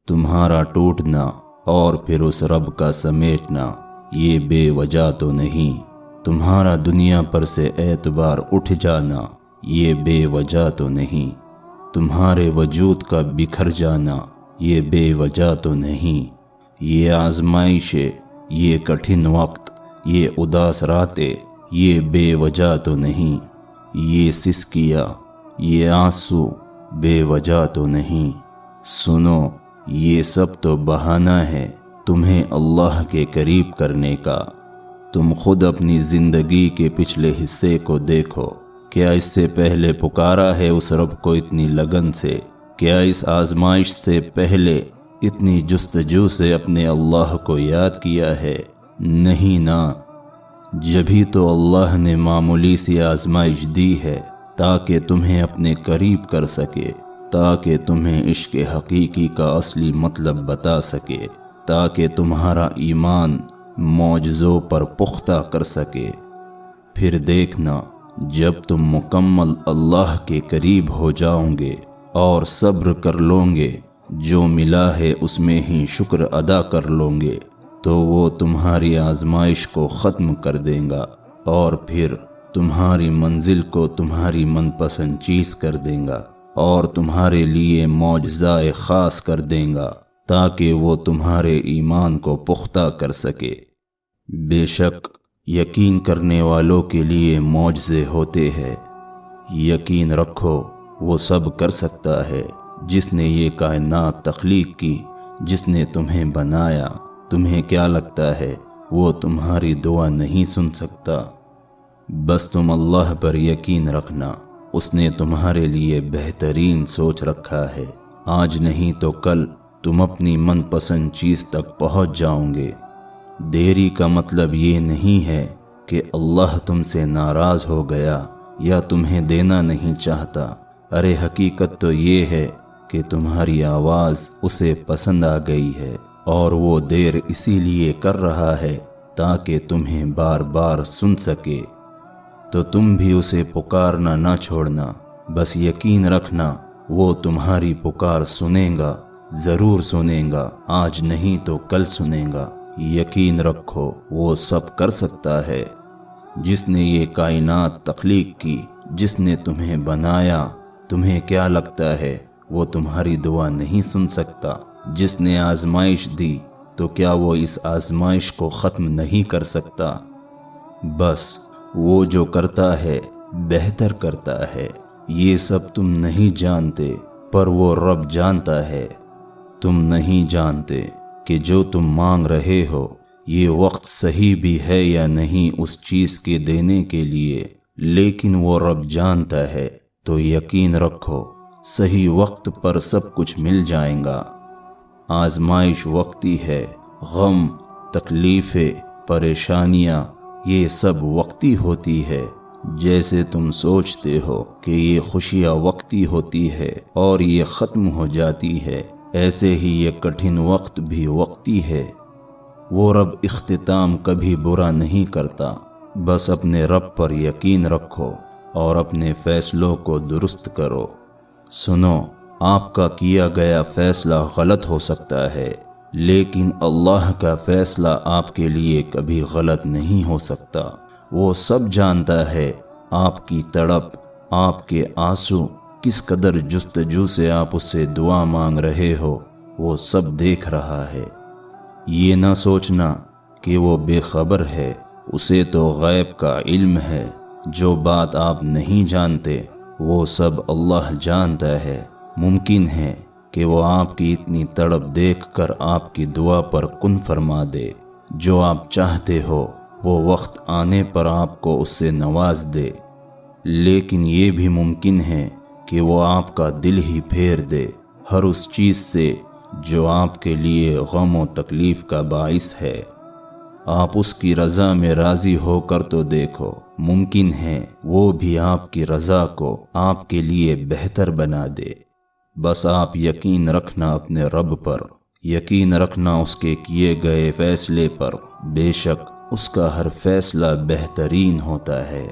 تمہارا ٹوٹنا اور پھر اس رب کا سمیٹنا یہ بے وجہ تو نہیں، تمہارا دنیا پر سے اعتبار اٹھ جانا یہ بے وجہ تو نہیں، تمہارے وجود کا بکھر جانا یہ بے وجہ تو نہیں، یہ آزمائشیں، یہ کٹھن وقت، یہ اداس راتیں یہ بے وجہ تو نہیں، یہ سسکیاں، یہ آنسو بے وجہ تو نہیں۔ سنو، یہ سب تو بہانہ ہے تمہیں اللہ کے قریب کرنے کا۔ تم خود اپنی زندگی کے پچھلے حصے کو دیکھو، کیا اس سے پہلے پکارا ہے اس رب کو اتنی لگن سے؟ کیا اس آزمائش سے پہلے اتنی جستجو سے اپنے اللہ کو یاد کیا ہے؟ نہیں نا۔ جبھی تو اللہ نے معمولی سی آزمائش دی ہے تاکہ تمہیں اپنے قریب کر سکے، تاکہ تمہیں عشق حقیقی کا اصلی مطلب بتا سکے، تاکہ تمہارا ایمان معجزوں پر پختہ کر سکے۔ پھر دیکھنا، جب تم مکمل اللہ کے قریب ہو جاؤ گے اور صبر کر لو گے، جو ملا ہے اس میں ہی شکر ادا کر لو گے، تو وہ تمہاری آزمائش کو ختم کر دے گا اور پھر تمہاری منزل کو تمہاری من پسند چیز کر دے گا اور تمہارے لیے معجزہ خاص کر دے گا تاکہ وہ تمہارے ایمان کو پختہ کر سکے۔ بے شک یقین کرنے والوں کے لیے معجزے ہوتے ہیں۔ یقین رکھو، وہ سب کر سکتا ہے جس نے یہ کائنات تخلیق کی، جس نے تمہیں بنایا۔ تمہیں کیا لگتا ہے وہ تمہاری دعا نہیں سن سکتا؟ بس تم اللہ پر یقین رکھنا، اس نے تمہارے لیے بہترین سوچ رکھا ہے۔ آج نہیں تو کل تم اپنی من پسند چیز تک پہنچ جاؤ گے۔ دیری کا مطلب یہ نہیں ہے کہ اللہ تم سے ناراض ہو گیا یا تمہیں دینا نہیں چاہتا۔ ارے حقیقت تو یہ ہے کہ تمہاری آواز اسے پسند آ گئی ہے اور وہ دیر اسی لیے کر رہا ہے تاکہ تمہیں بار بار سن سکے۔ تو تم بھی اسے پکارنا نہ چھوڑنا، بس یقین رکھنا وہ تمہاری پکار سنے گا، ضرور سنے گا، آج نہیں تو کل سنے گا۔ یقین رکھو وہ سب کر سکتا ہے۔ جس نے یہ کائنات تخلیق کی، جس نے تمہیں بنایا، تمہیں کیا لگتا ہے وہ تمہاری دعا نہیں سن سکتا؟ جس نے آزمائش دی تو کیا وہ اس آزمائش کو ختم نہیں کر سکتا؟ بس وہ جو کرتا ہے بہتر کرتا ہے۔ یہ سب تم نہیں جانتے پر وہ رب جانتا ہے۔ تم نہیں جانتے کہ جو تم مانگ رہے ہو یہ وقت صحیح بھی ہے یا نہیں اس چیز کے دینے کے لیے، لیکن وہ رب جانتا ہے۔ تو یقین رکھو صحیح وقت پر سب کچھ مل جائے گا۔ آزمائش وقتی ہے، غم، تکلیفیں، پریشانیاں یہ سب وقتی ہوتی ہے۔ جیسے تم سوچتے ہو کہ یہ خوشیاں وقتی ہوتی ہے اور یہ ختم ہو جاتی ہے، ایسے ہی یہ کٹھن وقت بھی وقتی ہے۔ وہ رب اختتام کبھی برا نہیں کرتا۔ بس اپنے رب پر یقین رکھو اور اپنے فیصلوں کو درست کرو۔ سنو، آپ کا کیا گیا فیصلہ غلط ہو سکتا ہے، لیکن اللہ کا فیصلہ آپ کے لیے کبھی غلط نہیں ہو سکتا۔ وہ سب جانتا ہے، آپ کی تڑپ، آپ کے آنسو، کس قدر جستجو سے آپ اس سے دعا مانگ رہے ہو، وہ سب دیکھ رہا ہے۔ یہ نہ سوچنا کہ وہ بے خبر ہے، اسے تو غیب کا علم ہے۔ جو بات آپ نہیں جانتے وہ سب اللہ جانتا ہے۔ ممکن ہے کہ وہ آپ کی اتنی تڑپ دیکھ کر آپ کی دعا پر کن فرما دے۔ جو آپ چاہتے ہو وہ وقت آنے پر آپ کو اس سے نواز دے، لیکن یہ بھی ممکن ہے کہ وہ آپ کا دل ہی پھیر دے ہر اس چیز سے جو آپ کے لیے غم و تکلیف کا باعث ہے۔ آپ اس کی رضا میں راضی ہو کر تو دیکھو، ممکن ہے وہ بھی آپ کی رضا کو آپ کے لیے بہتر بنا دے۔ بس آپ یقین رکھنا اپنے رب پر، یقین رکھنا اس کے کیے گئے فیصلے پر، بے شک اس کا ہر فیصلہ بہترین ہوتا ہے۔